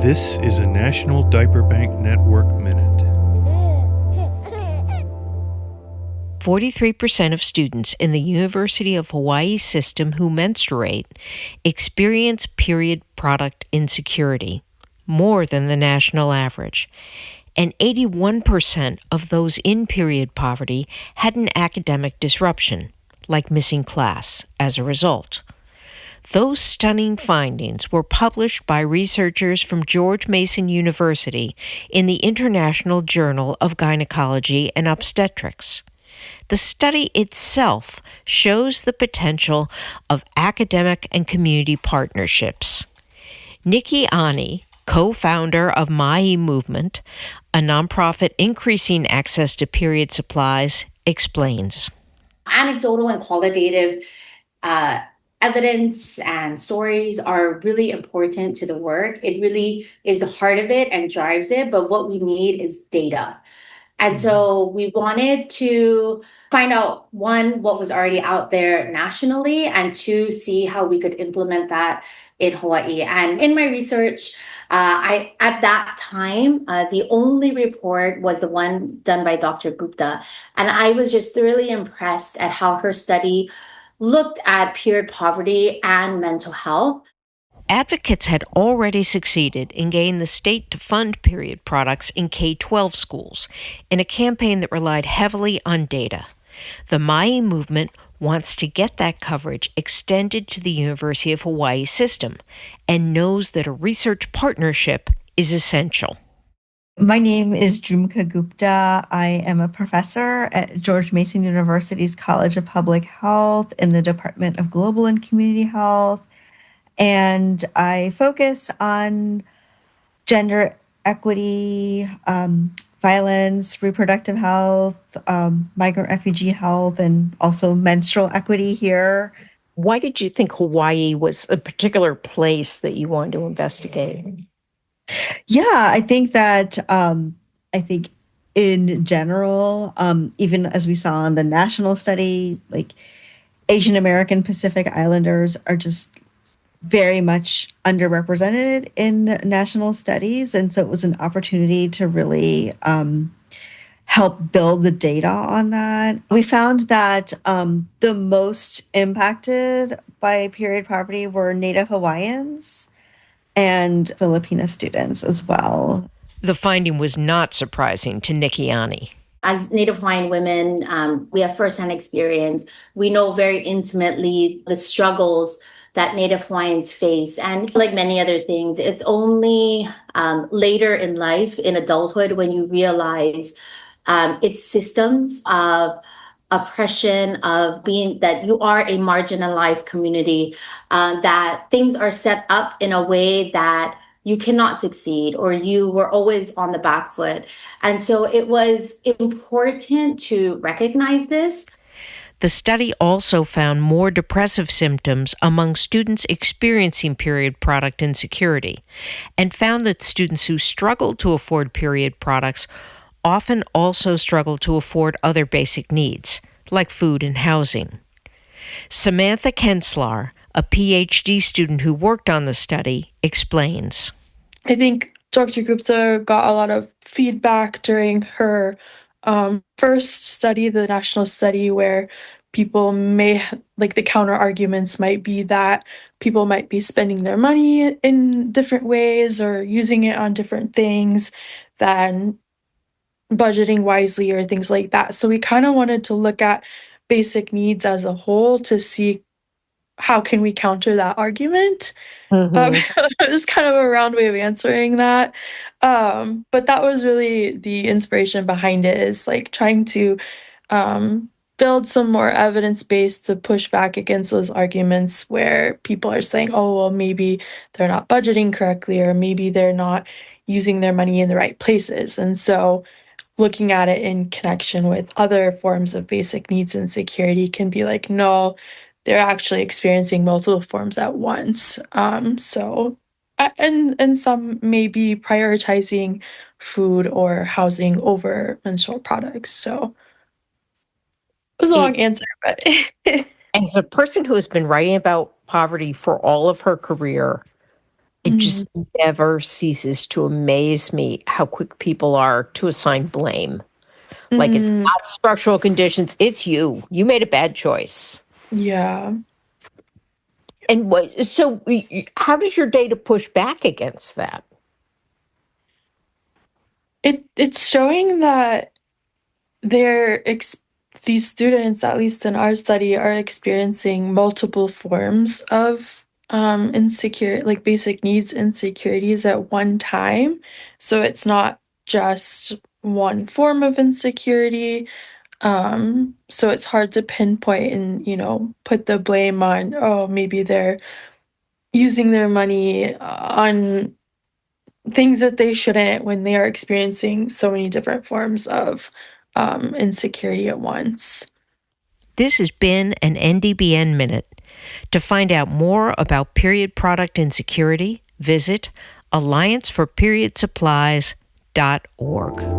This is a National Diaper Bank Network Minute. 43% of students in the University of Hawai system who menstruate experience period product insecurity, more than the national average. And 81% of those in period poverty had an academic disruption, like missing class, as a result. Those stunning findings were published by researchers from George Mason University in the International Journal of Gynecology and Obstetrics. The study itself shows the potential of academic and community partnerships. Nikki Ani, co-founder of Ma'i Movement, a nonprofit increasing access to period supplies, explains. Anecdotal and qualitative evidence and stories are really important to the work. It really is the heart of it and drives it, but what we need is data. And so we wanted to find out, one, what was already out there nationally, and two, see how we could implement that in Hawaii. And in my research, at that time, the only report was the one done by Dr. Gupta. And I was just thoroughly impressed at how her study looked at period poverty and mental health. Advocates had already succeeded in getting the state to fund period products in K-12 schools in a campaign that relied heavily on data. The Ma'i movement wants to get that coverage extended to the University of Hawai system and knows that a research partnership is essential. My name is Jhumka Gupta. I am a professor at George Mason University's College of Public Health in the Department of Global and Community Health. And I focus on gender equity, violence, reproductive health, migrant refugee health, and also menstrual equity here. Why did you think Hawaii was a particular place that you wanted to investigate? Yeah, I think that in general, even as we saw in the national study, like Asian American Pacific Islanders are just very much underrepresented in national studies. And so it was an opportunity to really help build the data on that. We found that the most impacted by period poverty were Native Hawaiians and Filipina students as well. The finding was not surprising to Nikki Ani. As Native Hawaiian women, we have firsthand experience. We know very intimately the struggles that Native Hawaiians face. And like many other things, it's only later in life, in adulthood, when you realize it's systems of oppression, of being that you are a marginalized community, that things are set up in a way that you cannot succeed, or you were always on the back foot. And so it was important to recognize this. The study also found more depressive symptoms among students experiencing period product insecurity, and found that students who struggled to afford period products often also struggle to afford other basic needs, like food and housing. Samantha Kenslar, a PhD student who worked on the study, explains. I think Dr. Gupta got a lot of feedback during her first study, the national study, where people may, like the counter arguments might be that people might be spending their money in different ways or using it on different things than budgeting wisely or things like that. So we kind of wanted to look at basic needs as a whole to see how can we counter that argument. It was kind of a round way of answering that. But that was really the inspiration behind it, is like trying to build some more evidence base to push back against those arguments where people are saying, oh, well, maybe they're not budgeting correctly, or maybe they're not using their money in the right places. And so looking at it in connection with other forms of basic needs and security can be like, no, they're actually experiencing multiple forms at once. And some may be prioritizing food or housing over menstrual products. So it was a long answer, but as a person who has been writing about poverty for all of her career, It just never ceases to amaze me how quick people are to assign blame. Like it's not structural conditions, it's you. You made a bad choice. Yeah. And so how does your data push back against that? It's showing that these students, at least in our study, are experiencing multiple forms of insecure, like basic needs insecurities at one time. So it's not just one form of insecurity. So it's hard to pinpoint and put the blame on, oh, maybe they're using their money on things that they shouldn't when they are experiencing so many different forms of insecurity at once. This has been an NDBN Minute. To find out more about period product insecurity, visit allianceforperiodsupplies.org.